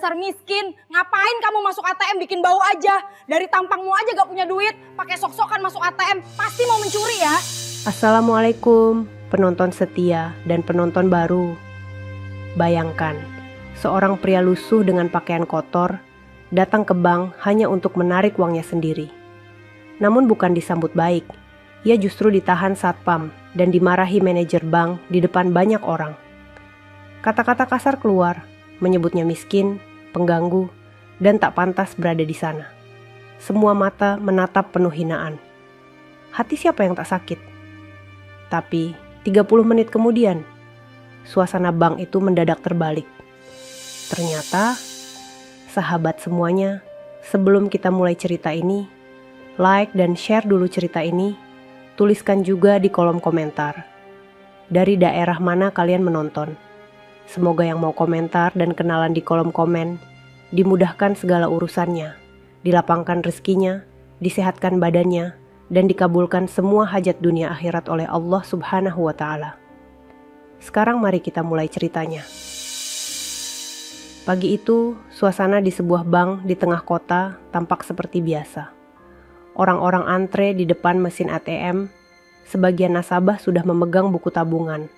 Dasar miskin, ngapain kamu masuk ATM bikin bau aja? Dari tampangmu aja gak punya duit, pakai sok-sokan masuk ATM, pasti mau mencuri ya? Assalamualaikum penonton setia dan penonton baru. Bayangkan, seorang pria lusuh dengan pakaian kotor datang ke bank hanya untuk menarik uangnya sendiri. Namun bukan disambut baik, ia justru ditahan satpam dan dimarahi manajer bank di depan banyak orang. Kata-kata kasar keluar, menyebutnya miskin, pengganggu, dan tak pantas berada di sana. Semua mata menatap penuh hinaan. Hati siapa yang tak sakit? Tapi 30 menit kemudian, suasana bank itu mendadak terbalik. Ternyata, sahabat semuanya, sebelum kita mulai cerita ini, like dan share dulu cerita ini, tuliskan juga di kolom komentar. Dari daerah mana kalian menonton? Semoga yang mau komentar dan kenalan di kolom komen, dimudahkan segala urusannya, dilapangkan rezekinya, disehatkan badannya, dan dikabulkan semua hajat dunia akhirat oleh Allah Subhanahu wa Ta'ala. Sekarang mari kita mulai ceritanya. Pagi itu, suasana di sebuah bank di tengah kota tampak seperti biasa. Orang-orang antre di depan mesin ATM, sebagian nasabah sudah memegang buku tabungan,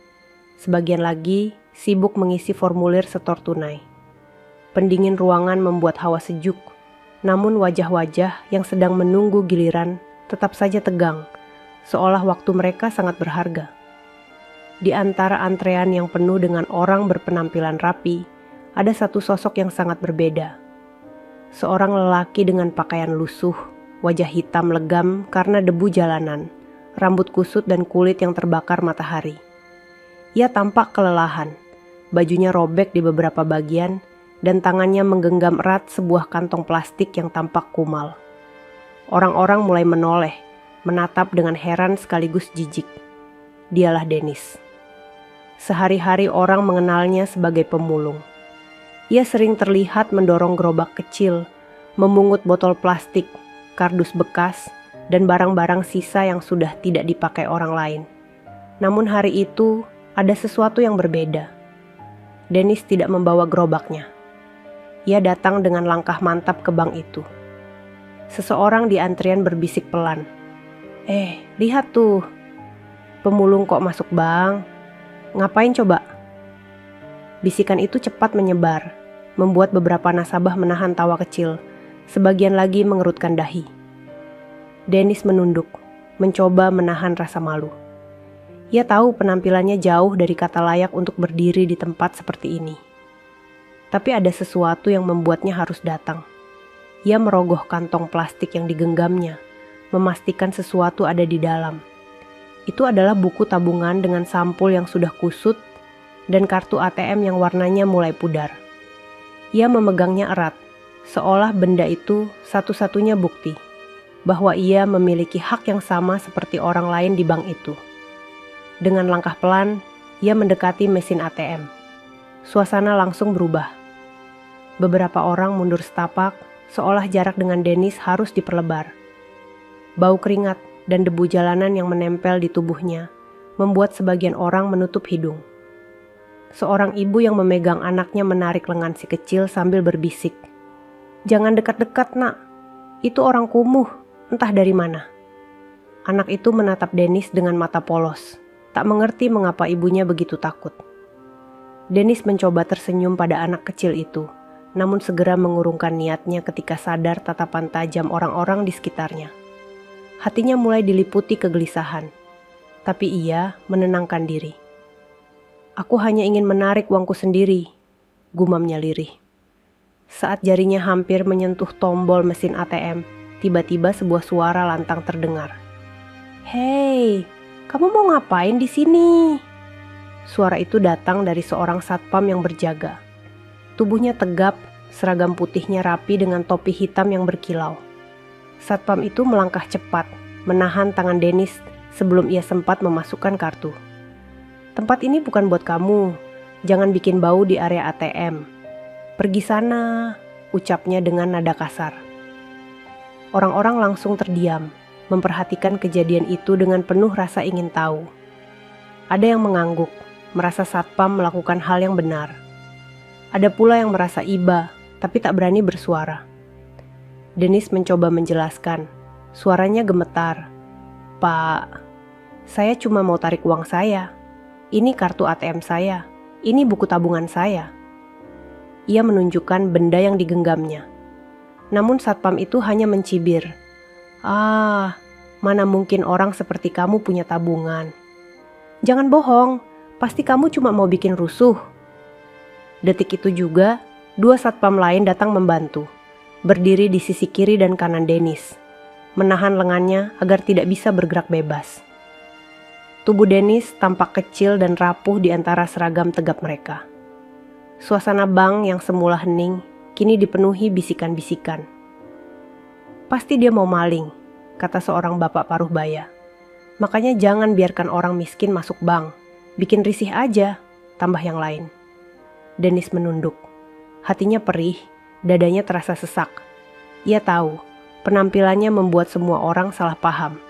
sebagian lagi sibuk mengisi formulir setor tunai. Pendingin ruangan membuat hawa sejuk, namun wajah-wajah yang sedang menunggu giliran tetap saja tegang, seolah waktu mereka sangat berharga. Di antara antrean yang penuh dengan orang berpenampilan rapi, ada satu sosok yang sangat berbeda. Seorang lelaki dengan pakaian lusuh, wajah hitam legam karena debu jalanan, rambut kusut dan kulit yang terbakar matahari. Ia tampak kelelahan, bajunya robek di beberapa bagian, dan tangannya menggenggam erat sebuah kantong plastik yang tampak kumal. Orang-orang mulai menoleh, menatap dengan heran sekaligus jijik. Dialah Dennis. Sehari-hari orang mengenalnya sebagai pemulung. Ia sering terlihat mendorong gerobak kecil, memungut botol plastik, kardus bekas, dan barang-barang sisa yang sudah tidak dipakai orang lain. Namun hari itu ada sesuatu yang berbeda. Dennis tidak membawa gerobaknya. Ia datang dengan langkah mantap ke bank itu. Seseorang di antrian berbisik pelan. Lihat tuh. Pemulung kok masuk bank? Ngapain coba? Bisikan itu cepat menyebar, membuat beberapa nasabah menahan tawa kecil, sebagian lagi mengerutkan dahi. Dennis menunduk, mencoba menahan rasa malu. Ia tahu penampilannya jauh dari kata layak untuk berdiri di tempat seperti ini. Tapi ada sesuatu yang membuatnya harus datang. Ia merogoh kantong plastik yang digenggamnya, memastikan sesuatu ada di dalam. Itu adalah buku tabungan dengan sampul yang sudah kusut dan kartu ATM yang warnanya mulai pudar. Ia memegangnya erat, seolah benda itu satu-satunya bukti bahwa ia memiliki hak yang sama seperti orang lain di bank itu. Dengan langkah pelan, ia mendekati mesin ATM. Suasana langsung berubah. Beberapa orang mundur setapak, seolah jarak dengan Dennis harus diperlebar. Bau keringat dan debu jalanan yang menempel di tubuhnya membuat sebagian orang menutup hidung. Seorang ibu yang memegang anaknya menarik lengan si kecil sambil berbisik, "Jangan dekat-dekat, nak. Itu orang kumuh, entah dari mana." Anak itu menatap Dennis dengan mata polos. Tak mengerti mengapa ibunya begitu takut. Dennis mencoba tersenyum pada anak kecil itu, namun segera mengurungkan niatnya ketika sadar tatapan tajam orang-orang di sekitarnya. Hatinya mulai diliputi kegelisahan, tapi ia menenangkan diri. "Aku hanya ingin menarik uangku sendiri," gumamnya lirih. Saat jarinya hampir menyentuh tombol mesin ATM, tiba-tiba sebuah suara lantang terdengar. "Hei, kamu mau ngapain di sini?" Suara itu datang dari seorang satpam yang berjaga. Tubuhnya tegap, seragam putihnya rapi dengan topi hitam yang berkilau. Satpam itu melangkah cepat, menahan tangan Dennis sebelum ia sempat memasukkan kartu. "Tempat ini bukan buat kamu. Jangan bikin bau di area ATM. Pergi sana," ucapnya dengan nada kasar. Orang-orang langsung terdiam, memperhatikan kejadian itu dengan penuh rasa ingin tahu. Ada yang mengangguk, merasa satpam melakukan hal yang benar. Ada pula yang merasa iba, tapi tak berani bersuara. Denis mencoba menjelaskan. Suaranya gemetar. "Pak, saya cuma mau tarik uang saya. Ini kartu ATM saya. Ini buku tabungan saya." Ia menunjukkan benda yang digenggamnya. Namun satpam itu hanya mencibir. "Ah, mana mungkin orang seperti kamu punya tabungan. Jangan bohong, pasti kamu cuma mau bikin rusuh." Detik itu juga, 2 satpam lain datang membantu. Berdiri di sisi kiri dan kanan Denis, menahan lengannya agar tidak bisa bergerak bebas. Tubuh Denis tampak kecil dan rapuh di antara seragam tegap mereka. Suasana bank yang semula hening, kini dipenuhi bisikan-bisikan. "Pasti dia mau maling," kata seorang bapak paruh baya. "Makanya jangan biarkan orang miskin masuk bank. Bikin risih aja," tambah yang lain. Denis menunduk. Hatinya perih, dadanya terasa sesak. Ia tahu, penampilannya membuat semua orang salah paham.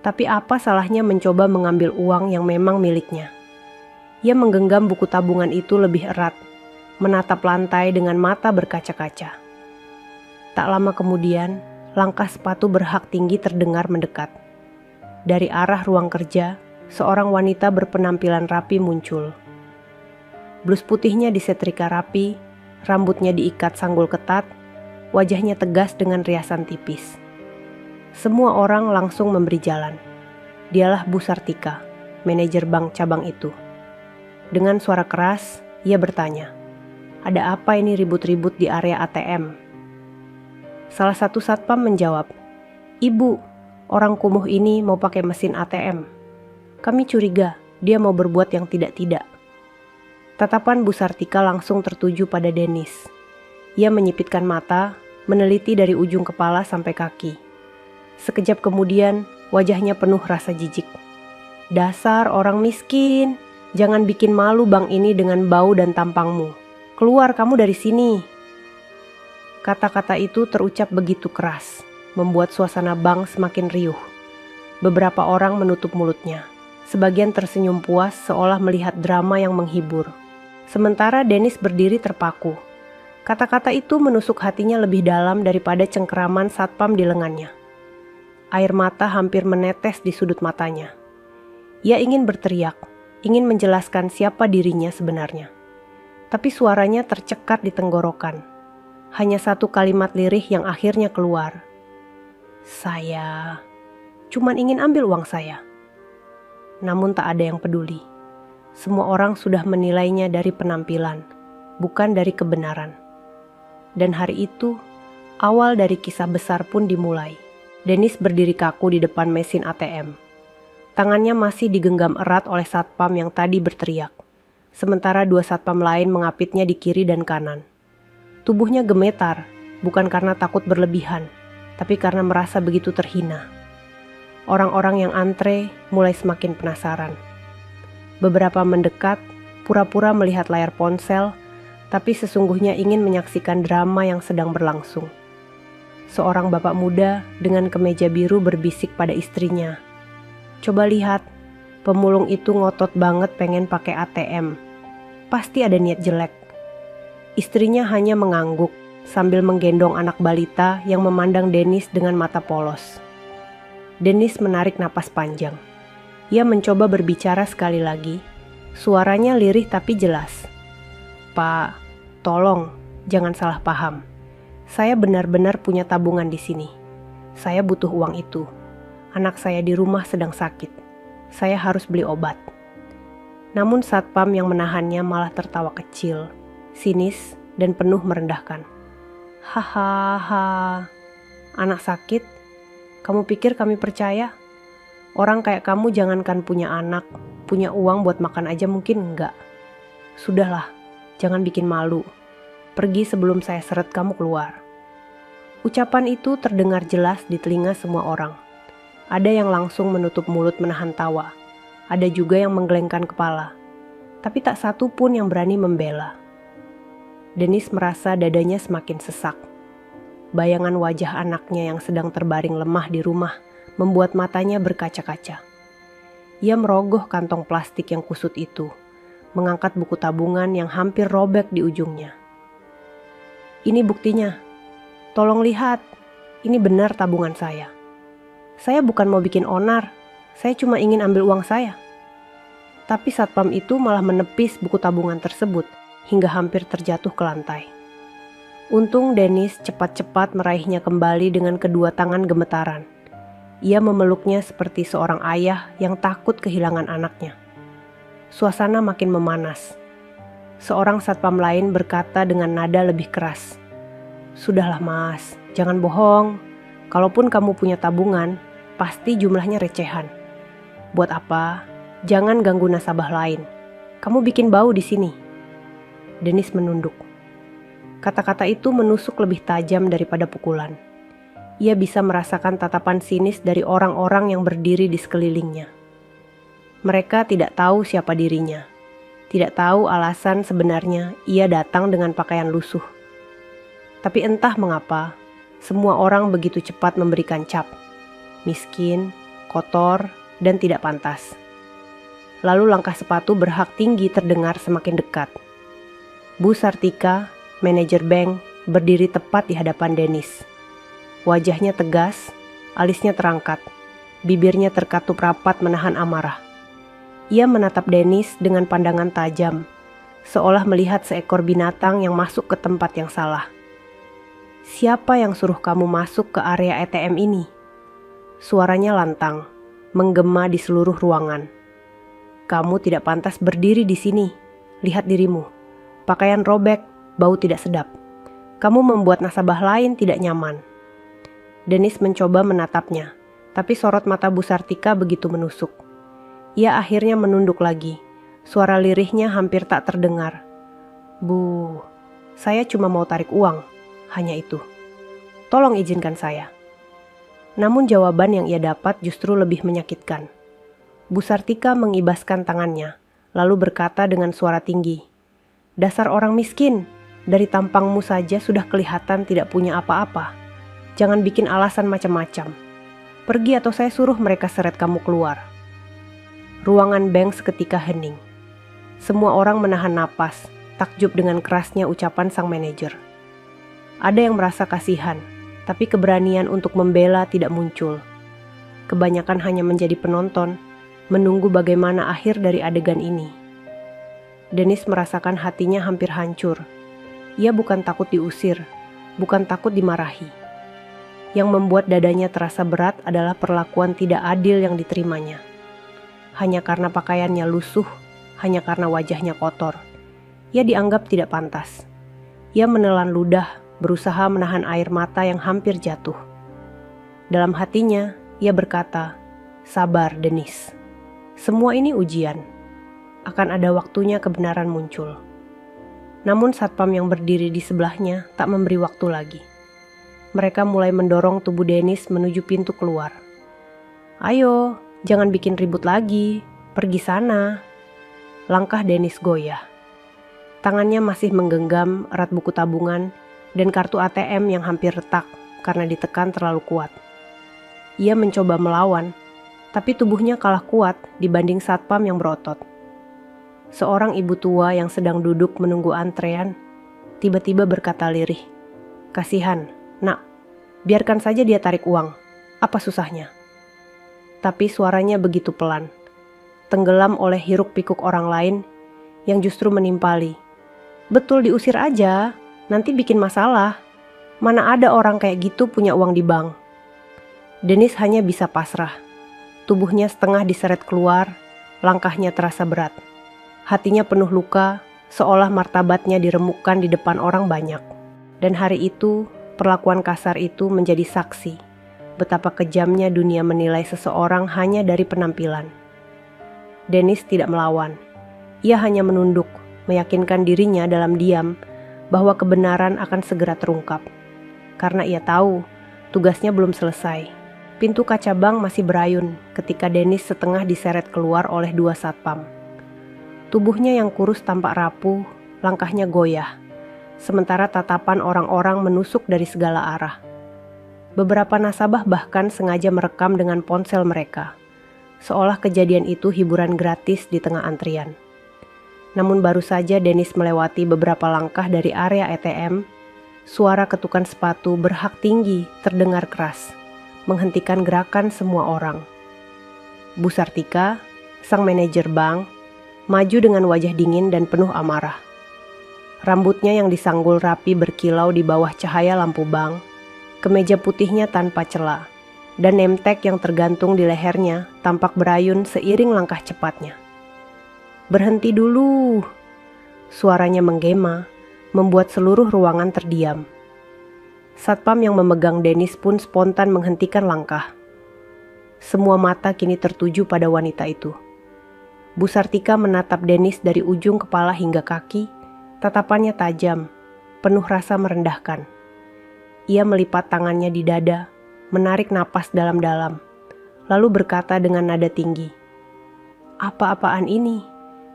Tapi apa salahnya mencoba mengambil uang yang memang miliknya? Ia menggenggam buku tabungan itu lebih erat, menatap lantai dengan mata berkaca-kaca. Tak lama kemudian, langkah sepatu berhak tinggi terdengar mendekat. Dari arah ruang kerja, seorang wanita berpenampilan rapi muncul. Blus putihnya disetrika rapi, rambutnya diikat sanggul ketat, wajahnya tegas dengan riasan tipis. Semua orang langsung memberi jalan. Dialah Bu Sartika, manajer bank cabang itu. Dengan suara keras, ia bertanya, "Ada apa ini ribut-ribut di area ATM?" Salah satu satpam menjawab, "Ibu, orang kumuh ini mau pakai mesin ATM. Kami curiga dia mau berbuat yang tidak-tidak." Tatapan Bu Sartika langsung tertuju pada Denis. Ia menyipitkan mata, meneliti dari ujung kepala sampai kaki. Sekejap kemudian, wajahnya penuh rasa jijik. "Dasar orang miskin, jangan bikin malu bank ini dengan bau dan tampangmu. Keluar kamu dari sini." Kata-kata itu terucap begitu keras, membuat suasana bank semakin riuh. Beberapa orang menutup mulutnya. Sebagian tersenyum puas seolah melihat drama yang menghibur. Sementara Denis berdiri terpaku. Kata-kata itu menusuk hatinya lebih dalam daripada cengkeraman satpam di lengannya. Air mata hampir menetes di sudut matanya. Ia ingin berteriak, ingin menjelaskan siapa dirinya sebenarnya. Tapi suaranya tercekat di tenggorokan. Hanya satu kalimat lirih yang akhirnya keluar. "Saya cuman ingin ambil uang saya." Namun tak ada yang peduli. Semua orang sudah menilainya dari penampilan, bukan dari kebenaran. Dan hari itu, awal dari kisah besar pun dimulai. Denis berdiri kaku di depan mesin ATM. Tangannya masih digenggam erat oleh satpam yang tadi berteriak. Sementara 2 satpam lain mengapitnya di kiri dan kanan. Tubuhnya gemetar, bukan karena takut berlebihan, tapi karena merasa begitu terhina. Orang-orang yang antre mulai semakin penasaran. Beberapa mendekat, pura-pura melihat layar ponsel, tapi sesungguhnya ingin menyaksikan drama yang sedang berlangsung. Seorang bapak muda dengan kemeja biru berbisik pada istrinya, "Coba lihat, pemulung itu ngotot banget pengen pakai ATM. Pasti ada niat jelek." Istrinya hanya mengangguk sambil menggendong anak balita yang memandang Denis dengan mata polos. Denis menarik napas panjang. Ia mencoba berbicara sekali lagi. Suaranya lirih tapi jelas. "Pak, tolong jangan salah paham. Saya benar-benar punya tabungan di sini. Saya butuh uang itu. Anak saya di rumah sedang sakit. Saya harus beli obat." Namun satpam yang menahannya malah tertawa kecil, sinis dan penuh merendahkan. "Hahaha, anak sakit? Kamu pikir kami percaya? Orang kayak kamu jangankan punya anak, punya uang buat makan aja mungkin enggak. Sudahlah, jangan bikin malu. Pergi sebelum saya seret kamu keluar." Ucapan itu terdengar jelas di telinga semua orang. Ada yang langsung menutup mulut menahan tawa. Ada juga yang menggelengkan kepala. Tapi tak satu pun yang berani membela. Denis merasa dadanya semakin sesak. Bayangan wajah anaknya yang sedang terbaring lemah di rumah membuat matanya berkaca-kaca. Ia merogoh kantong plastik yang kusut itu, mengangkat buku tabungan yang hampir robek di ujungnya. Ini buktinya. Tolong lihat, ini benar tabungan saya. Saya bukan mau bikin onar, saya cuma ingin ambil uang saya. Tapi satpam itu malah menepis buku tabungan tersebut hingga hampir terjatuh ke lantai. Untung Dennis cepat-cepat meraihnya kembali dengan kedua tangan gemetaran. Ia memeluknya seperti seorang ayah yang takut kehilangan anaknya. Suasana makin memanas. Seorang satpam lain berkata dengan nada lebih keras, "Sudahlah mas, jangan bohong. Kalaupun kamu punya tabungan, pasti jumlahnya recehan. Buat apa? Jangan ganggu nasabah lain. Kamu bikin bau di sini." Dennis menunduk. Kata-kata itu menusuk lebih tajam daripada pukulan. Ia bisa merasakan tatapan sinis dari orang-orang yang berdiri di sekelilingnya. Mereka tidak tahu siapa dirinya. Tidak tahu alasan sebenarnya ia datang dengan pakaian lusuh. Tapi entah mengapa, semua orang begitu cepat memberikan cap. Miskin, kotor, dan tidak pantas. Lalu langkah sepatu berhak tinggi terdengar semakin dekat. Bu Sartika, manajer bank, berdiri tepat di hadapan Dennis. Wajahnya tegas, alisnya terangkat, bibirnya terkatup rapat menahan amarah. Ia menatap Dennis dengan pandangan tajam, seolah melihat seekor binatang yang masuk ke tempat yang salah. "Siapa yang suruh kamu masuk ke area ATM ini?" Suaranya lantang, menggema di seluruh ruangan. "Kamu tidak pantas berdiri di sini. Lihat dirimu. Pakaian robek, bau tidak sedap. Kamu membuat nasabah lain tidak nyaman." Dennis mencoba menatapnya, tapi sorot mata Bu Sartika begitu menusuk. Ia akhirnya menunduk lagi. Suara lirihnya hampir tak terdengar. "Bu, saya cuma mau tarik uang, hanya itu. Tolong izinkan saya." Namun jawaban yang ia dapat justru lebih menyakitkan. Bu Sartika mengibaskan tangannya, lalu berkata dengan suara tinggi, "Dasar orang miskin, dari tampangmu saja sudah kelihatan tidak punya apa-apa. Jangan bikin alasan macam-macam. Pergi atau saya suruh mereka seret kamu keluar." Ruangan bank seketika hening. Semua orang menahan napas, takjub dengan kerasnya ucapan sang manajer. Ada yang merasa kasihan, tapi keberanian untuk membela tidak muncul. Kebanyakan hanya menjadi penonton, menunggu bagaimana akhir dari adegan ini. Dennis merasakan hatinya hampir hancur. Ia bukan takut diusir, bukan takut dimarahi. Yang membuat dadanya terasa berat adalah perlakuan tidak adil yang diterimanya. Hanya karena pakaiannya lusuh, hanya karena wajahnya kotor, ia dianggap tidak pantas. Ia menelan ludah, berusaha menahan air mata yang hampir jatuh. Dalam hatinya, ia berkata, "Sabar, Dennis. Semua ini ujian. Akan ada waktunya kebenaran muncul." Namun satpam yang berdiri di sebelahnya tak memberi waktu lagi. Mereka mulai mendorong tubuh Dennis menuju pintu keluar. "Ayo, jangan bikin ribut lagi. Pergi sana." Langkah Dennis goyah. Tangannya masih menggenggam erat buku tabungan dan kartu ATM yang hampir retak karena ditekan terlalu kuat. Ia mencoba melawan, tapi tubuhnya kalah kuat dibanding satpam yang berotot. Seorang ibu tua yang sedang duduk menunggu antrean tiba-tiba berkata lirih, "Kasihan, nak, biarkan saja dia tarik uang. Apa susahnya?" Tapi suaranya begitu pelan, tenggelam oleh hiruk-pikuk orang lain yang justru menimpali. "Betul, diusir aja, nanti bikin masalah. Mana ada orang kayak gitu punya uang di bank." Dennis hanya bisa pasrah. Tubuhnya setengah diseret keluar, langkahnya terasa berat. Hatinya penuh luka, seolah martabatnya diremukkan di depan orang banyak. Dan hari itu, perlakuan kasar itu menjadi saksi betapa kejamnya dunia menilai seseorang hanya dari penampilan. Dennis tidak melawan. Ia hanya menunduk, meyakinkan dirinya dalam diam bahwa kebenaran akan segera terungkap. Karena ia tahu, tugasnya belum selesai. Pintu kaca bank masih berayun ketika Dennis setengah diseret keluar oleh dua satpam. Tubuhnya yang kurus tampak rapuh, langkahnya goyah. Sementara tatapan orang-orang menusuk dari segala arah. Beberapa nasabah bahkan sengaja merekam dengan ponsel mereka, seolah kejadian itu hiburan gratis di tengah antrian. Namun baru saja Dennis melewati beberapa langkah dari area ATM, Suara ketukan sepatu berhak tinggi terdengar keras, menghentikan gerakan semua orang. Bu Sartika, sang manajer bank, maju dengan wajah dingin dan penuh amarah. Rambutnya yang disanggul rapi berkilau di bawah cahaya lampu bank, kemeja putihnya tanpa celah, dan name tag yang tergantung di lehernya tampak berayun seiring langkah cepatnya. "Berhenti dulu!" Suaranya menggema, membuat seluruh ruangan terdiam. Satpam yang memegang Dennis pun spontan menghentikan langkah. Semua mata kini tertuju pada wanita itu. Bu Sartika menatap Dennis dari ujung kepala hingga kaki, tatapannya tajam, penuh rasa merendahkan. Ia melipat tangannya di dada, menarik napas dalam-dalam, lalu berkata dengan nada tinggi, "Apa-apaan ini?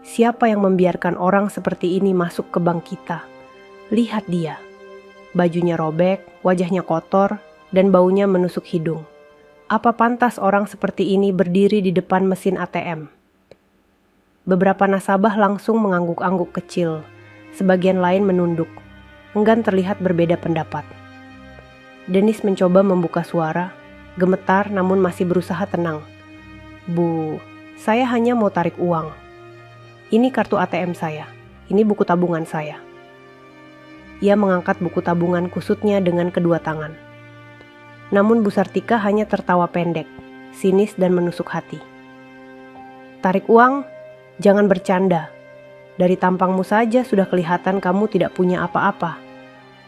Siapa yang membiarkan orang seperti ini masuk ke bank kita? Lihat dia. Bajunya robek, wajahnya kotor, dan baunya menusuk hidung. Apa pantas orang seperti ini berdiri di depan mesin ATM?" Beberapa nasabah langsung mengangguk-angguk kecil, sebagian lain menunduk, enggan terlihat berbeda pendapat. Dennis mencoba membuka suara, gemetar namun masih berusaha tenang. "Bu, saya hanya mau tarik uang. Ini kartu ATM saya, ini buku tabungan saya." Ia mengangkat buku tabungan kusutnya dengan kedua tangan. Namun Bu Sartika hanya tertawa pendek, sinis dan menusuk hati. "Tarik uang? Jangan bercanda. Dari tampangmu saja sudah kelihatan kamu tidak punya apa-apa.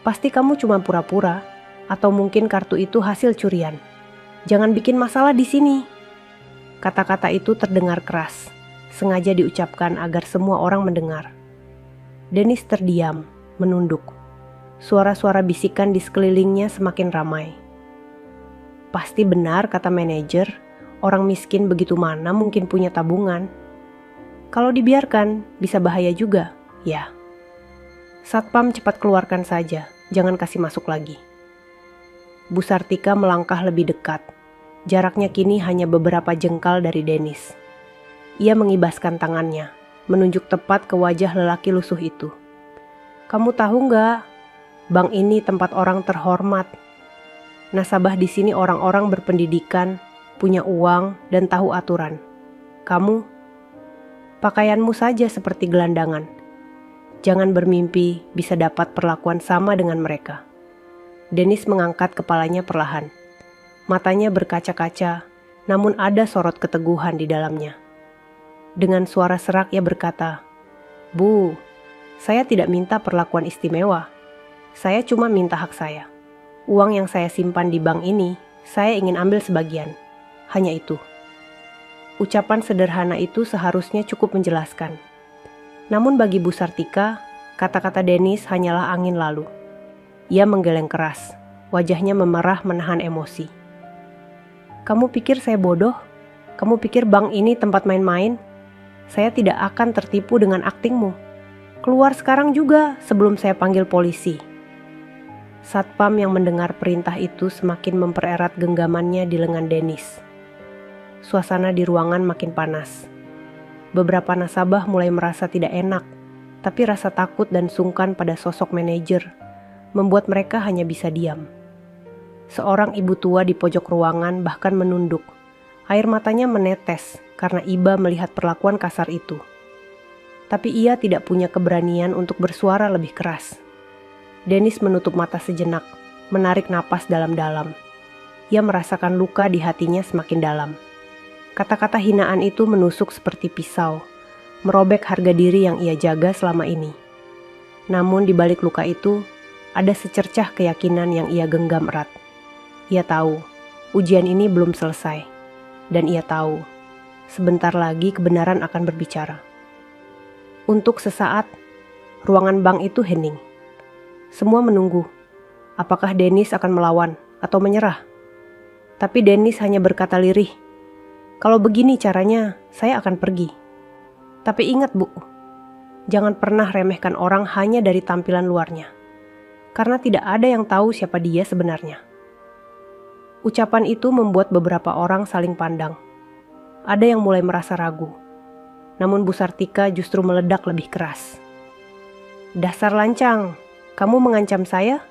Pasti kamu cuma pura-pura, atau mungkin kartu itu hasil curian. Jangan bikin masalah di sini." Kata-kata itu terdengar keras, sengaja diucapkan agar semua orang mendengar. Dennis terdiam, menunduk. Suara-suara bisikan di sekelilingnya semakin ramai. "Pasti benar kata manajer, orang miskin begitu mana mungkin punya tabungan. Kalau dibiarkan, bisa bahaya juga, ya." Satpam cepat keluarkan saja, jangan kasih masuk lagi. Bu Sartika melangkah lebih dekat. Jaraknya kini hanya beberapa jengkal dari Dennis. Ia mengibaskan tangannya, menunjuk tepat ke wajah lelaki lusuh itu. "Kamu tahu nggak? Bank ini tempat orang terhormat. Nasabah di sini orang-orang berpendidikan, punya uang, dan tahu aturan. Kamu, pakaianmu saja seperti gelandangan. Jangan bermimpi bisa dapat perlakuan sama dengan mereka." Dennis mengangkat kepalanya perlahan. Matanya berkaca-kaca, namun ada sorot keteguhan di dalamnya. Dengan suara serak ia berkata, "Bu, saya tidak minta perlakuan istimewa. Saya cuma minta hak saya. Uang yang saya simpan di bank ini, saya ingin ambil sebagian. Hanya itu." Ucapan sederhana itu seharusnya cukup menjelaskan. Namun bagi Bu Sartika, kata-kata Dennis hanyalah angin lalu. Ia menggeleng keras, wajahnya memerah menahan emosi. "Kamu pikir saya bodoh? Kamu pikir bank ini tempat main-main? Saya tidak akan tertipu dengan aktingmu. Keluar sekarang juga sebelum saya panggil polisi." Satpam yang mendengar perintah itu semakin mempererat genggamannya di lengan Dennis. Suasana di ruangan makin panas. Beberapa nasabah mulai merasa tidak enak, tapi rasa takut dan sungkan pada sosok manajer membuat mereka hanya bisa diam. Seorang ibu tua di pojok ruangan bahkan menunduk. Air matanya menetes karena iba melihat perlakuan kasar itu. Tapi ia tidak punya keberanian untuk bersuara lebih keras. Dennis menutup mata sejenak, menarik napas dalam-dalam. Ia merasakan luka di hatinya semakin dalam. Kata-kata hinaan itu menusuk seperti pisau, merobek harga diri yang ia jaga selama ini. Namun di balik luka itu, ada secercah keyakinan yang ia genggam erat. Ia tahu, ujian ini belum selesai. Dan ia tahu, sebentar lagi kebenaran akan berbicara. Untuk sesaat, ruangan bank itu hening. Semua menunggu. Apakah Dennis akan melawan atau menyerah? Tapi Dennis hanya berkata lirih, "Kalau begini caranya, saya akan pergi. Tapi ingat, Bu, jangan pernah remehkan orang hanya dari tampilan luarnya. Karena tidak ada yang tahu siapa dia sebenarnya." Ucapan itu membuat beberapa orang saling pandang. Ada yang mulai merasa ragu. Namun Bu Sartika justru meledak lebih keras. "Dasar lancang, kamu mengancam saya?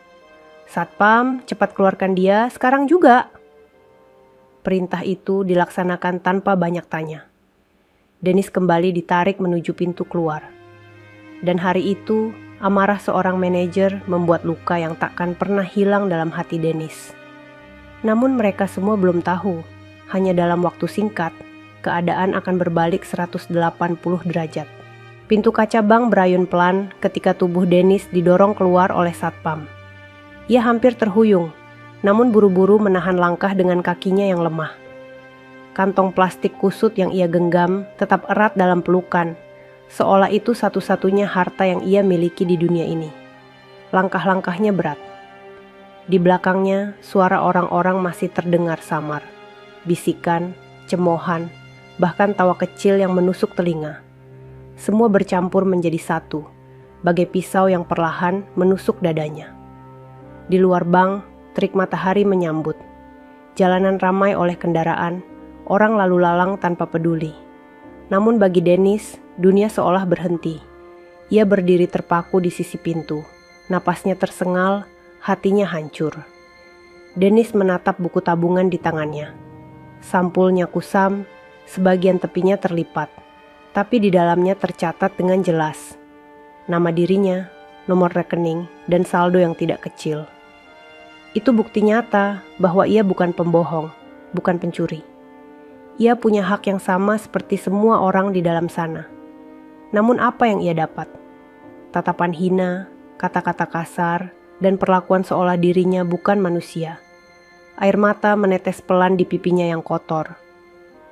"Satpam, cepat keluarkan dia sekarang juga." Perintah itu dilaksanakan tanpa banyak tanya. Dennis kembali ditarik menuju pintu keluar. Dan hari itu, amarah seorang manajer membuat luka yang takkan pernah hilang dalam hati Dennis. Namun mereka semua belum tahu, hanya dalam waktu singkat, keadaan akan berbalik 180 derajat. Pintu kaca bank berayun pelan ketika tubuh Dennis didorong keluar oleh satpam. Ia hampir terhuyung, namun buru-buru menahan langkah dengan kakinya yang lemah. Kantong plastik kusut yang ia genggam tetap erat dalam pelukan, seolah itu satu-satunya harta yang ia miliki di dunia ini. Langkah-langkahnya berat. Di belakangnya, suara orang-orang masih terdengar samar. Bisikan, cemoohan, bahkan tawa kecil yang menusuk telinga. Semua bercampur menjadi satu, bagai pisau yang perlahan menusuk dadanya. Di luar bank, terik matahari menyambut. Jalanan ramai oleh kendaraan, orang lalu lalang tanpa peduli. Namun bagi Dennis, dunia seolah berhenti. Ia berdiri terpaku di sisi pintu, napasnya tersengal, hatinya hancur. Dennis menatap buku tabungan di tangannya. Sampulnya kusam, sebagian tepinya terlipat, tapi di dalamnya tercatat dengan jelas nama dirinya, nomor rekening, dan saldo yang tidak kecil. Itu bukti nyata bahwa ia bukan pembohong, bukan pencuri. Ia punya hak yang sama seperti semua orang di dalam sana. Namun apa yang ia dapat? Tatapan hina, kata-kata kasar, dan perlakuan seolah dirinya bukan manusia. Air mata menetes pelan di pipinya yang kotor.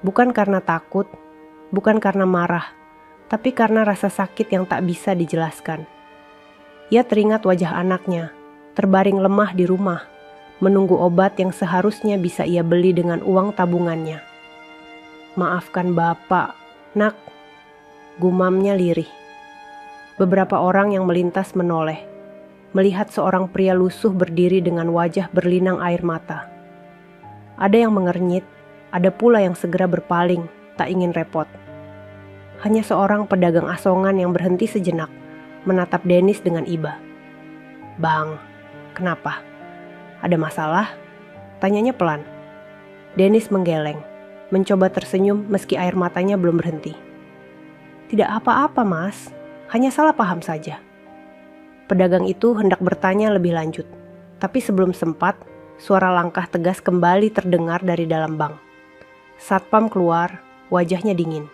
Bukan karena takut, bukan karena marah, tapi karena rasa sakit yang tak bisa dijelaskan. Ia teringat wajah anaknya, terbaring lemah di rumah, menunggu obat yang seharusnya bisa ia beli dengan uang tabungannya. "Maafkan Bapak, Nak," gumamnya lirih. Beberapa orang yang melintas menoleh, melihat seorang pria lusuh berdiri dengan wajah berlinang air mata. Ada yang mengernyit, ada pula yang segera berpaling, tak ingin repot. Hanya seorang pedagang asongan yang berhenti sejenak, menatap Dennis dengan iba. "Bang, kenapa? Ada masalah?" tanyanya pelan. Dennis menggeleng, mencoba tersenyum meski air matanya belum berhenti. "Tidak apa-apa, Mas. Hanya salah paham saja." Pedagang itu hendak bertanya lebih lanjut, tapi sebelum sempat, suara langkah tegas kembali terdengar dari dalam bank. Satpam keluar, wajahnya dingin.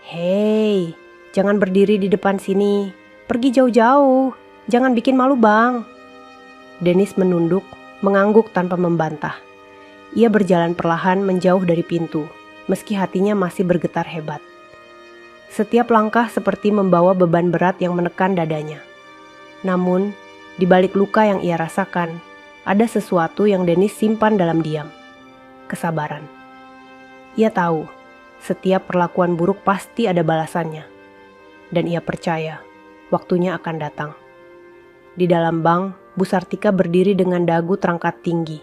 "Hei, jangan berdiri di depan sini. Pergi jauh-jauh. Jangan bikin malu, Bang." Dennis menunduk, mengangguk tanpa membantah. Ia berjalan perlahan menjauh dari pintu, meski hatinya masih bergetar hebat. Setiap langkah seperti membawa beban berat yang menekan dadanya. Namun, di balik luka yang ia rasakan, ada sesuatu yang Dennis simpan dalam diam. Kesabaran. Ia tahu, setiap perlakuan buruk pasti ada balasannya. Dan ia percaya, waktunya akan datang. Di dalam bank, Bu Sartika berdiri dengan dagu terangkat tinggi.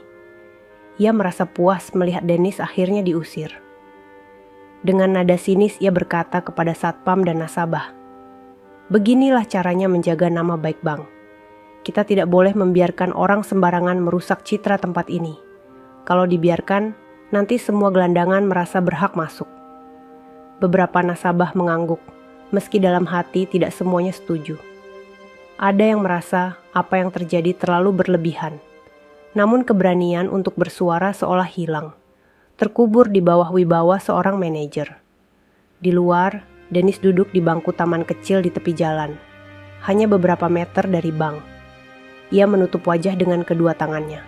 Ia merasa puas melihat Dennis akhirnya diusir. Dengan nada sinis ia berkata kepada satpam dan nasabah, "Beginilah caranya menjaga nama baik bank. Kita tidak boleh membiarkan orang sembarangan merusak citra tempat ini. Kalau dibiarkan, nanti semua gelandangan merasa berhak masuk." Beberapa nasabah mengangguk, meski dalam hati tidak semuanya setuju. Ada yang merasa apa yang terjadi terlalu berlebihan. Namun keberanian untuk bersuara seolah hilang, terkubur di bawah wibawa seorang manajer. Di luar, Dennis duduk di bangku taman kecil di tepi jalan, hanya beberapa meter dari bank. Ia menutup wajah dengan kedua tangannya.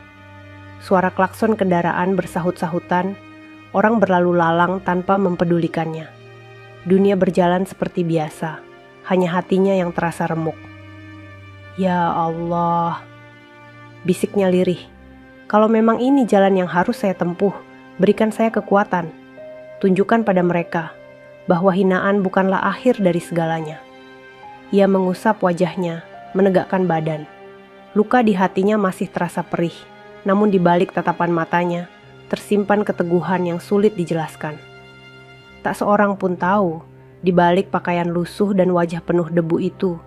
Suara klakson kendaraan bersahut-sahutan, orang berlalu lalang tanpa mempedulikannya. Dunia berjalan seperti biasa, hanya hatinya yang terasa remuk. "Ya Allah," bisiknya lirih. "Kalau memang ini jalan yang harus saya tempuh, berikan saya kekuatan. Tunjukkan pada mereka bahwa hinaan bukanlah akhir dari segalanya." Ia mengusap wajahnya, menegakkan badan. Luka di hatinya masih terasa perih, namun di balik tatapan matanya, tersimpan keteguhan yang sulit dijelaskan. Tak seorang pun tahu, di balik pakaian lusuh dan wajah penuh debu itu,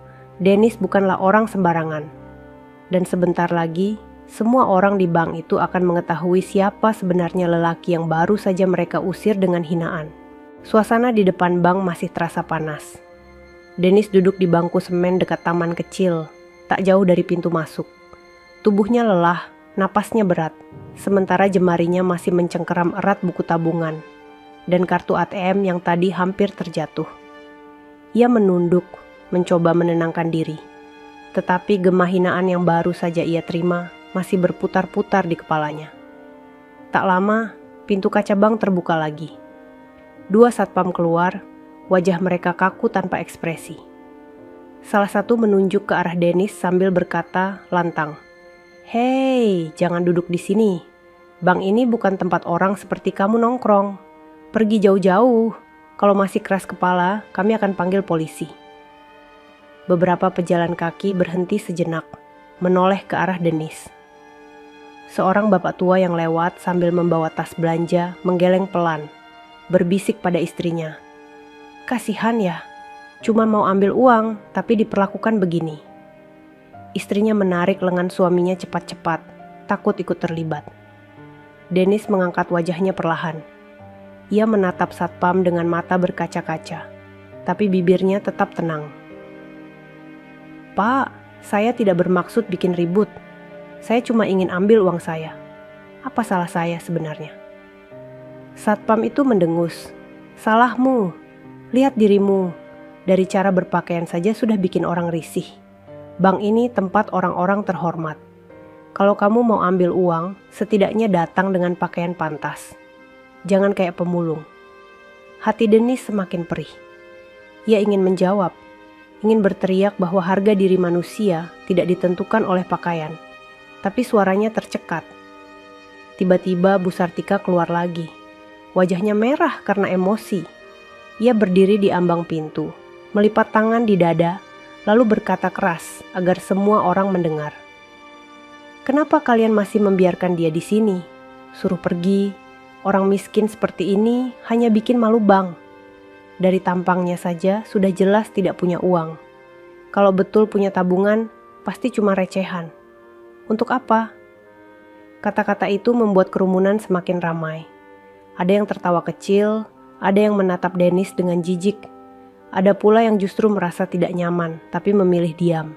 Dennis bukanlah orang sembarangan. Dan sebentar lagi, Semua orang di bank itu akan mengetahui siapa sebenarnya lelaki yang baru saja mereka usir dengan hinaan. Suasana di depan bank masih terasa panas. Dennis duduk di bangku semen dekat taman kecil, tak jauh dari pintu masuk. Tubuhnya lelah, napasnya berat, sementara jemarinya masih mencengkeram erat buku tabungan dan kartu ATM yang tadi hampir terjatuh. Ia menunduk, mencoba menenangkan diri. Tetapi gema hinaan yang baru saja ia terima masih berputar-putar di kepalanya. Tak lama, pintu kaca bank terbuka lagi. 2 satpam keluar, wajah mereka kaku tanpa ekspresi. Salah satu menunjuk ke arah Dennis sambil berkata lantang, "Hei, jangan duduk di sini. Bank ini bukan tempat orang seperti kamu nongkrong. Pergi jauh-jauh. Kalau masih keras kepala, kami akan panggil polisi." Beberapa pejalan kaki berhenti sejenak, menoleh ke arah Dennis. Seorang bapak tua yang lewat sambil membawa tas belanja menggeleng pelan, berbisik pada istrinya. "Kasihan ya, cuma mau ambil uang tapi diperlakukan begini." Istrinya menarik lengan suaminya cepat-cepat, takut ikut terlibat. Dennis mengangkat wajahnya perlahan. Ia menatap satpam dengan mata berkaca-kaca, tapi bibirnya tetap tenang. "Pak, saya tidak bermaksud bikin ribut. Saya cuma ingin ambil uang saya. Apa salah saya sebenarnya?" Satpam itu mendengus. "Salahmu. Lihat dirimu. Dari cara berpakaian saja sudah bikin orang risih. Bank ini tempat orang-orang terhormat. Kalau kamu mau ambil uang, setidaknya datang dengan pakaian pantas. Jangan kayak pemulung." Hati Dennis semakin perih. Ia ingin menjawab, ingin berteriak bahwa harga diri manusia tidak ditentukan oleh pakaian. Tapi suaranya tercekat. Tiba-tiba Bu Sartika keluar lagi. Wajahnya merah karena emosi. Ia berdiri di ambang pintu, melipat tangan di dada, lalu berkata keras agar semua orang mendengar. "Kenapa kalian masih membiarkan dia di sini? Suruh pergi. Orang miskin seperti ini hanya bikin malu bank. Dari tampangnya saja sudah jelas tidak punya uang. Kalau betul punya tabungan, pasti cuma recehan. Untuk apa?" Kata-kata itu membuat kerumunan semakin ramai. Ada yang tertawa kecil, ada yang menatap Dennis dengan jijik. Ada pula yang justru merasa tidak nyaman, tapi memilih diam.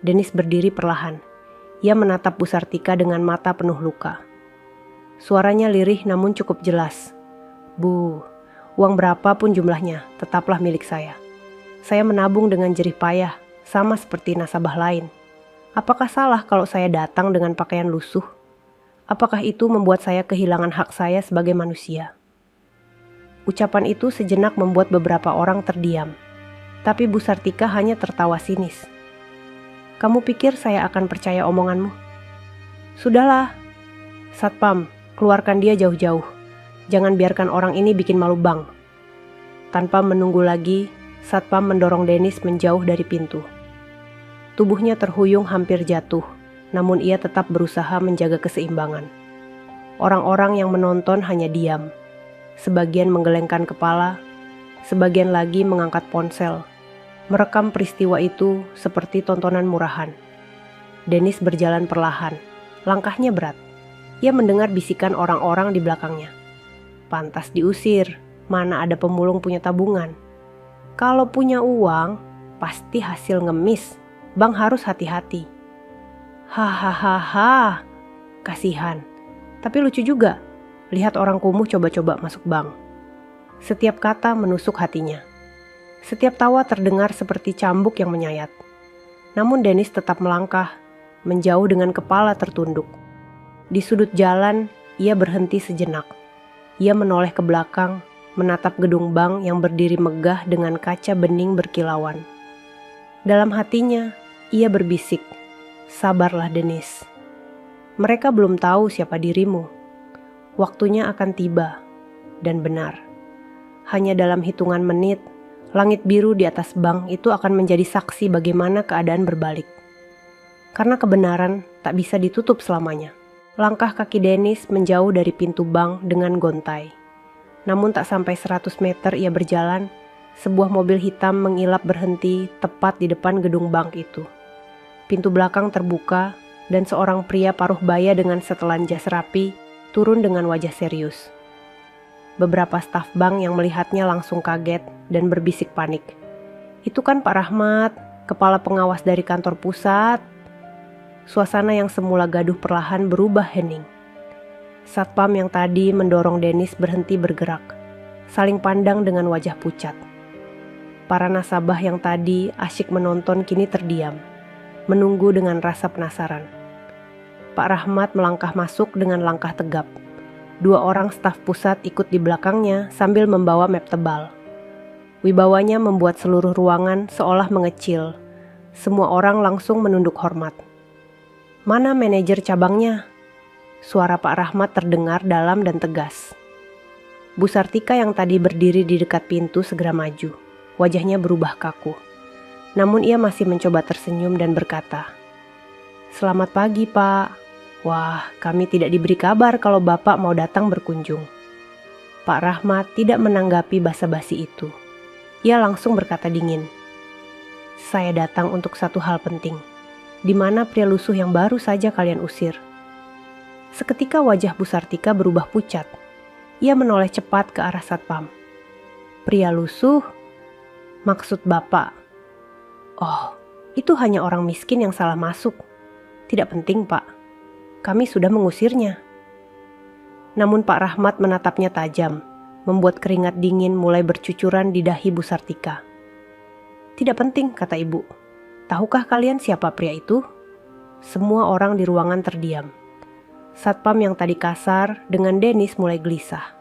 Dennis berdiri perlahan. Ia menatap Bu Sartika dengan mata penuh luka. Suaranya lirih namun cukup jelas. "Bu, uang berapapun jumlahnya, tetaplah milik saya. Saya menabung dengan jerih payah, sama seperti nasabah lain. Apakah salah kalau saya datang dengan pakaian lusuh? Apakah itu membuat saya kehilangan hak saya sebagai manusia?" Ucapan itu sejenak membuat beberapa orang terdiam. Tapi Bu Sartika hanya tertawa sinis. "Kamu pikir saya akan percaya omonganmu? Sudahlah. Satpam, keluarkan dia jauh-jauh. Jangan biarkan orang ini bikin malu bank." Tanpa menunggu lagi, Satpam mendorong Dennis menjauh dari pintu. Tubuhnya terhuyung hampir jatuh, namun ia tetap berusaha menjaga keseimbangan. Orang-orang yang menonton hanya diam. Sebagian menggelengkan kepala, sebagian lagi mengangkat ponsel, merekam peristiwa itu seperti tontonan murahan. Dennis berjalan perlahan, langkahnya berat. Ia mendengar bisikan orang-orang di belakangnya. "Pantas diusir, mana ada pemulung punya tabungan. Kalau punya uang, pasti hasil ngemis. Bank harus hati-hati." Hahaha, kasihan. Tapi lucu juga, lihat orang kumuh coba-coba masuk bank. Setiap kata menusuk hatinya. Setiap tawa terdengar seperti cambuk yang menyayat. Namun Dennis tetap melangkah, menjauh dengan kepala tertunduk. Di sudut jalan, ia berhenti sejenak. Ia menoleh ke belakang, menatap gedung bank yang berdiri megah dengan kaca bening berkilauan. Dalam hatinya, ia berbisik, "Sabarlah Dennis. Mereka belum tahu siapa dirimu. Waktunya akan tiba." Dan benar. Hanya dalam hitungan menit, langit biru di atas bank itu akan menjadi saksi bagaimana keadaan berbalik. Karena kebenaran tak bisa ditutup selamanya. Langkah kaki Dennis menjauh dari pintu bank dengan gontai. Namun tak sampai 100 meter ia berjalan, sebuah mobil hitam mengilap berhenti tepat di depan gedung bank itu. Pintu belakang terbuka dan seorang pria paruh baya dengan setelan jas rapi turun dengan wajah serius. Beberapa staf bank yang melihatnya langsung kaget dan berbisik panik. "Itu kan Pak Rahmat, kepala pengawas dari kantor pusat." Suasana yang semula gaduh perlahan berubah hening. Satpam yang tadi mendorong Dennis berhenti bergerak, saling pandang dengan wajah pucat. Para nasabah yang tadi asyik menonton kini terdiam, menunggu dengan rasa penasaran. Pak Rahmat melangkah masuk dengan langkah tegap. 2 orang staf pusat ikut di belakangnya sambil membawa map tebal. Wibawanya membuat seluruh ruangan seolah mengecil. Semua orang langsung menunduk hormat. "Mana manajer cabangnya?" Suara Pak Rahmat terdengar dalam dan tegas. Bu Sartika yang tadi berdiri di dekat pintu segera maju. Wajahnya berubah kaku. Namun ia masih mencoba tersenyum dan berkata, "Selamat pagi, Pak. Wah, kami tidak diberi kabar kalau Bapak mau datang berkunjung." Pak Rahmat tidak menanggapi basa-basi itu. Ia langsung berkata dingin, "Saya datang untuk satu hal penting. Di mana pria lusuh yang baru saja kalian usir?" Seketika wajah Bu Sartika berubah pucat. Ia menoleh cepat ke arah satpam. "Pria lusuh? Maksud Bapak?" "Oh, itu hanya orang miskin yang salah masuk. Tidak penting, Pak. Kami sudah mengusirnya." Namun Pak Rahmat menatapnya tajam, membuat keringat dingin mulai bercucuran di dahi Bu Sartika. "Tidak penting," kata ibu. "Tahukah kalian siapa pria itu?" Semua orang di ruangan terdiam. Satpam yang tadi kasar dengan Dennis mulai gelisah.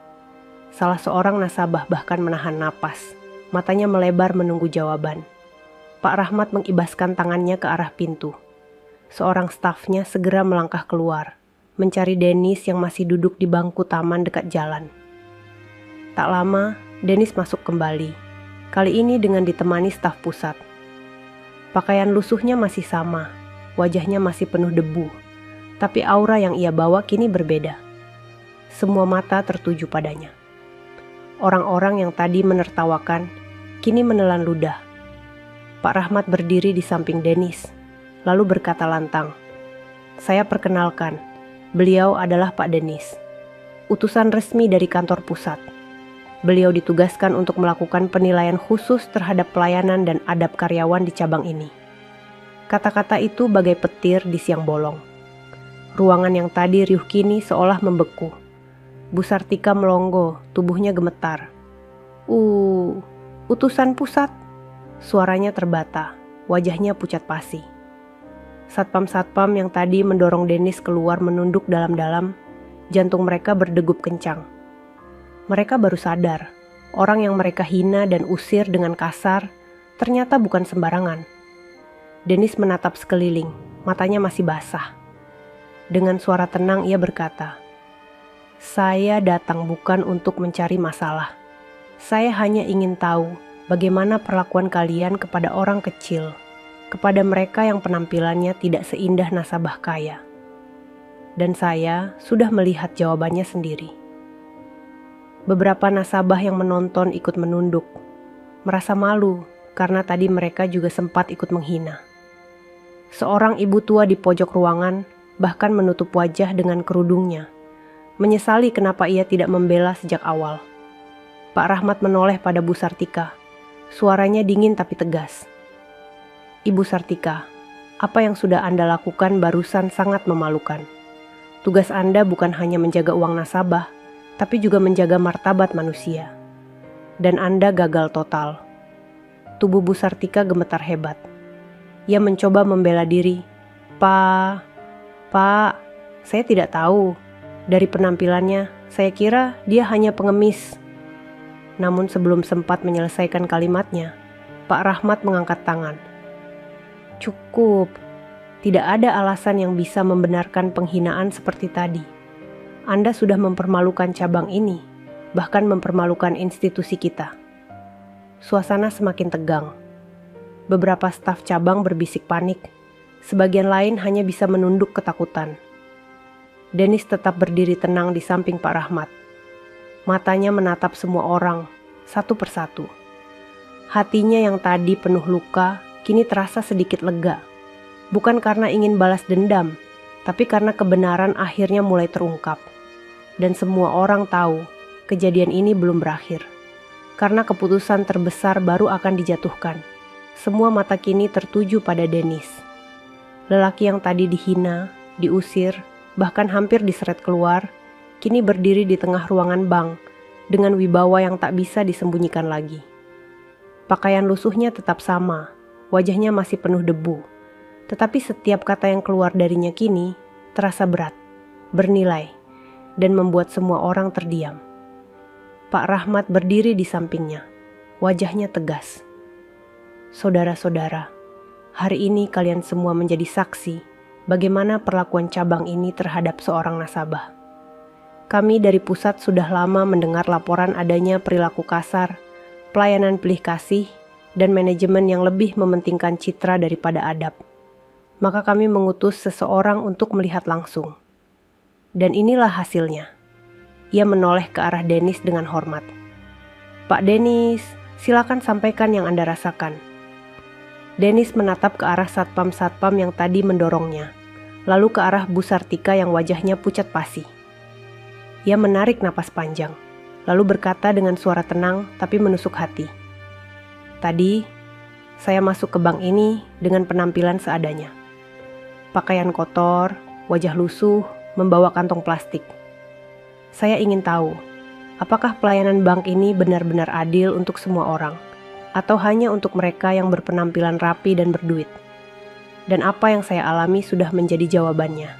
Salah seorang nasabah bahkan menahan napas, matanya melebar menunggu jawaban. Pak Rahmat mengibaskan tangannya ke arah pintu. Seorang stafnya segera melangkah keluar, mencari Dennis yang masih duduk di bangku taman dekat jalan. Tak lama, Dennis masuk kembali, kali ini dengan ditemani staf pusat. Pakaian lusuhnya masih sama, wajahnya masih penuh debu, tapi aura yang ia bawa kini berbeda. Semua mata tertuju padanya. Orang-orang yang tadi menertawakan, kini menelan ludah. Pak Rahmat berdiri di samping Dennis, lalu berkata lantang, "Saya perkenalkan, beliau adalah Pak Dennis, utusan resmi dari kantor pusat. Beliau ditugaskan untuk melakukan penilaian khusus terhadap pelayanan dan adab karyawan di cabang ini." Kata-kata itu bagai petir di siang bolong. Ruangan yang tadi riuh kini seolah membeku. Bu Sartika melongo, tubuhnya gemetar. Utusan pusat?" Suaranya terbata, wajahnya pucat pasi. Satpam-satpam yang tadi mendorong Dennis keluar menunduk dalam-dalam, jantung mereka berdegup kencang. Mereka baru sadar, orang yang mereka hina dan usir dengan kasar ternyata bukan sembarangan. Dennis menatap sekeliling, matanya masih basah. Dengan suara tenang ia berkata, "Saya datang bukan untuk mencari masalah. Saya hanya ingin tahu bagaimana perlakuan kalian kepada orang kecil, kepada mereka yang penampilannya tidak seindah nasabah kaya." Dan saya sudah melihat jawabannya sendiri. Beberapa nasabah yang menonton ikut menunduk, merasa malu karena tadi mereka juga sempat ikut menghina. Seorang ibu tua di pojok ruangan bahkan menutup wajah dengan kerudungnya, menyesali kenapa ia tidak membela sejak awal. Pak Rahmat menoleh pada Bu Sartika. Suaranya dingin tapi tegas. "Ibu Sartika, apa yang sudah Anda lakukan barusan sangat memalukan. Tugas Anda bukan hanya menjaga uang nasabah, tapi juga menjaga martabat manusia. Dan Anda gagal total." Tubuh Bu Sartika gemetar hebat. Ia mencoba membela diri. Pak, saya tidak tahu. Dari penampilannya, saya kira dia hanya pengemis." Namun sebelum sempat menyelesaikan kalimatnya, Pak Rahmat mengangkat tangan. "Cukup. Tidak ada alasan yang bisa membenarkan penghinaan seperti tadi. Anda sudah mempermalukan cabang ini, bahkan mempermalukan institusi kita." Suasana semakin tegang. Beberapa staf cabang berbisik panik. Sebagian lain hanya bisa menunduk ketakutan. Dennis tetap berdiri tenang di samping Pak Rahmat. Matanya menatap semua orang, satu persatu. Hatinya yang tadi penuh luka, kini terasa sedikit lega. Bukan karena ingin balas dendam, Tapi karena kebenaran akhirnya mulai terungkap. Dan semua orang tahu kejadian ini belum berakhir. Karena keputusan terbesar baru akan dijatuhkan. Semua mata kini tertuju pada Dennis. Lelaki yang tadi dihina, diusir, bahkan hampir diseret keluar, kini berdiri di tengah ruangan bank dengan wibawa yang tak bisa disembunyikan lagi. Pakaian lusuhnya tetap sama, wajahnya masih penuh debu. Tetapi setiap kata yang keluar darinya kini terasa berat, bernilai, dan membuat semua orang terdiam. Pak Rahmat berdiri di sampingnya, wajahnya tegas. Saudara-saudara, hari ini kalian semua menjadi saksi bagaimana perlakuan cabang ini terhadap seorang nasabah. Kami dari pusat sudah lama mendengar laporan adanya perilaku kasar, pelayanan pilih kasih, dan manajemen yang lebih mementingkan citra daripada adab. Maka kami mengutus seseorang untuk melihat langsung. Dan inilah hasilnya. Ia menoleh ke arah Dennis dengan hormat. Pak Dennis, silakan sampaikan yang Anda rasakan. Dennis menatap ke arah satpam-satpam yang tadi mendorongnya, lalu ke arah Bu Sartika yang wajahnya pucat pasi. Ia menarik napas panjang, lalu berkata dengan suara tenang tapi menusuk hati. Tadi, saya masuk ke bank ini dengan penampilan seadanya. Pakaian kotor, wajah lusuh, membawa kantong plastik. Saya ingin tahu, apakah pelayanan bank ini benar-benar adil untuk semua orang, atau hanya untuk mereka yang berpenampilan rapi dan berduit? Dan apa yang saya alami sudah menjadi jawabannya.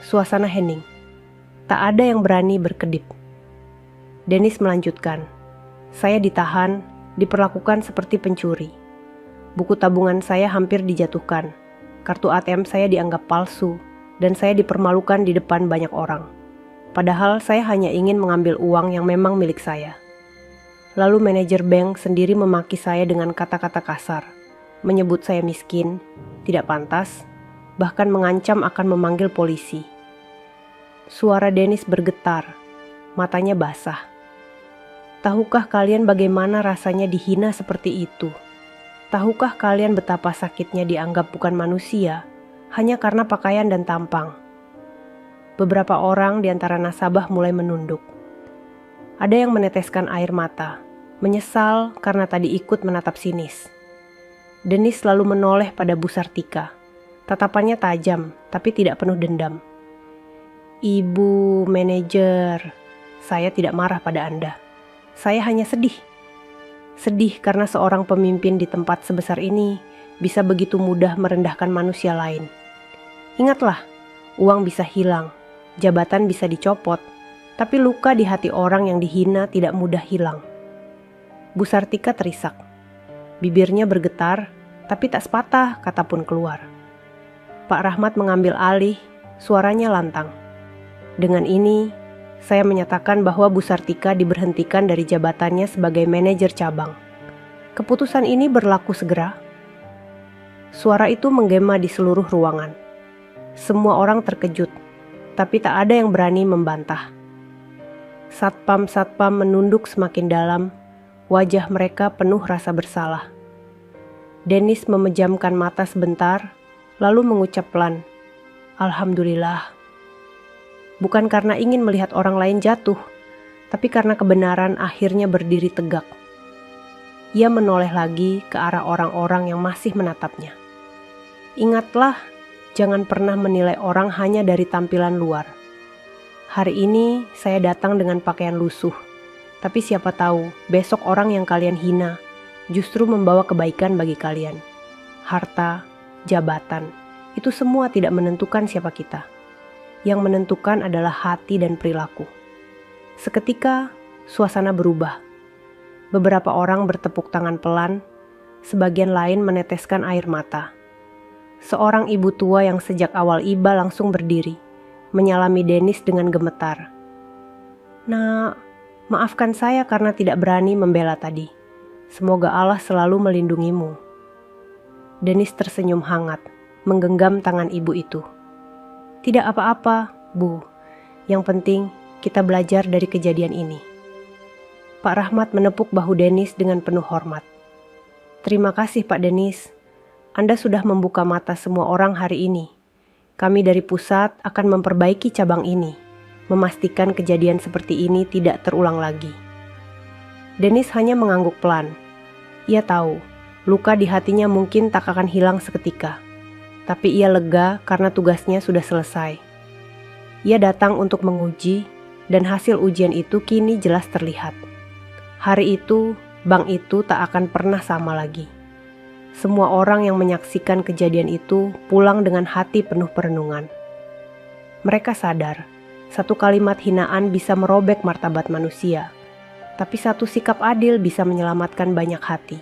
Suasana hening. Tak ada yang berani berkedip. Dennis melanjutkan, saya ditahan, diperlakukan seperti pencuri. Buku tabungan saya hampir dijatuhkan. Kartu ATM saya dianggap palsu, dan saya dipermalukan di depan banyak orang. Padahal saya hanya ingin mengambil uang yang memang milik saya. Lalu manajer bank sendiri memaki saya dengan kata-kata kasar, menyebut saya miskin, tidak pantas, bahkan mengancam akan memanggil polisi. Suara Dennis bergetar, matanya basah. Tahukah kalian bagaimana rasanya dihina seperti itu? Tahukah kalian betapa sakitnya dianggap bukan manusia hanya karena pakaian dan tampang? Beberapa orang di antara nasabah mulai menunduk. Ada yang meneteskan air mata, menyesal karena tadi ikut menatap sinis. Dennis selalu menoleh pada Bu Sartika. Tatapannya tajam, tapi tidak penuh dendam. Ibu manajer, saya tidak marah pada Anda. Saya hanya sedih. Sedih karena seorang pemimpin di tempat sebesar ini bisa begitu mudah merendahkan manusia lain. Ingatlah, uang bisa hilang, jabatan bisa dicopot, tapi luka di hati orang yang dihina tidak mudah hilang. Bu Sartika terisak. Bibirnya bergetar, tapi tak sepatah kata pun keluar. Pak Rahmat mengambil alih, suaranya lantang. Dengan ini, saya menyatakan bahwa Bu Sartika diberhentikan dari jabatannya sebagai manajer cabang. Keputusan ini berlaku segera. Suara itu menggema di seluruh ruangan. Semua orang terkejut, tapi tak ada yang berani membantah. Satpam-satpam menunduk semakin dalam, wajah mereka penuh rasa bersalah. Dennis memejamkan mata sebentar, lalu mengucap pelan, "Alhamdulillah." Bukan karena ingin melihat orang lain jatuh, tapi karena kebenaran akhirnya berdiri tegak. Ia menoleh lagi ke arah orang-orang yang masih menatapnya. Ingatlah, jangan pernah menilai orang hanya dari tampilan luar. Hari ini saya datang dengan pakaian lusuh, tapi siapa tahu besok orang yang kalian hina justru membawa kebaikan bagi kalian. Harta, jabatan, itu semua tidak menentukan siapa kita. Yang menentukan adalah hati dan perilaku. Seketika, suasana berubah. Beberapa orang bertepuk tangan pelan, sebagian lain meneteskan air mata. Seorang ibu tua yang sejak awal iba langsung berdiri, menyalami Dennis dengan gemetar. "Nak, maafkan saya karena tidak berani membela tadi. Semoga Allah selalu melindungimu." Dennis tersenyum hangat, menggenggam tangan ibu itu. "Tidak apa-apa, Bu. Yang penting kita belajar dari kejadian ini." Pak Rahmat menepuk bahu Dennis dengan penuh hormat. "Terima kasih Pak Dennis. Anda sudah membuka mata semua orang hari ini. Kami dari pusat akan memperbaiki cabang ini, memastikan kejadian seperti ini tidak terulang lagi. Dennis hanya mengangguk pelan. Ia tahu, luka di hatinya mungkin tak akan hilang seketika. Tapi ia lega karena tugasnya sudah selesai. Ia datang untuk menguji, dan hasil ujian itu kini jelas terlihat. Hari itu, bank itu tak akan pernah sama lagi. Semua orang yang menyaksikan kejadian itu pulang dengan hati penuh perenungan. Mereka sadar, satu kalimat hinaan bisa merobek martabat manusia, tapi satu sikap adil bisa menyelamatkan banyak hati.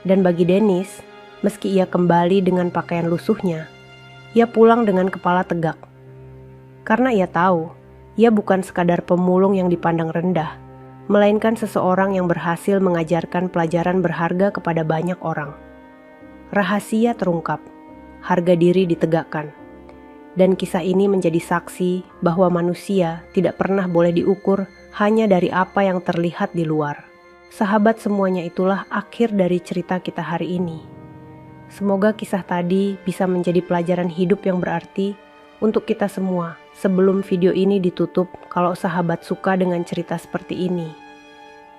Dan bagi Dennis, meski ia kembali dengan pakaian lusuhnya, ia pulang dengan kepala tegak. Karena ia tahu, ia bukan sekadar pemulung yang dipandang rendah, melainkan seseorang yang berhasil mengajarkan pelajaran berharga kepada banyak orang. Rahasia terungkap, harga diri ditegakkan, dan kisah ini menjadi saksi bahwa manusia tidak pernah boleh diukur hanya dari apa yang terlihat di luar. Sahabat, semuanya itulah akhir dari cerita kita hari ini. Semoga kisah tadi bisa menjadi pelajaran hidup yang berarti untuk kita semua. Sebelum video ini ditutup, kalau sahabat suka dengan cerita seperti ini,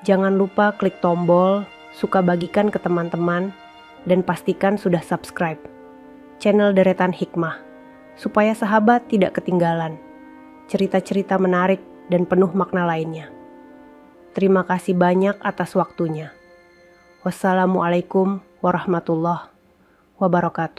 jangan lupa klik tombol suka, bagikan ke teman-teman, dan pastikan sudah subscribe channel Deretan Hikmah, supaya sahabat tidak ketinggalan cerita-cerita menarik dan penuh makna lainnya. Terima kasih banyak atas waktunya. Wassalamualaikum warahmatullahi wabarakatuh.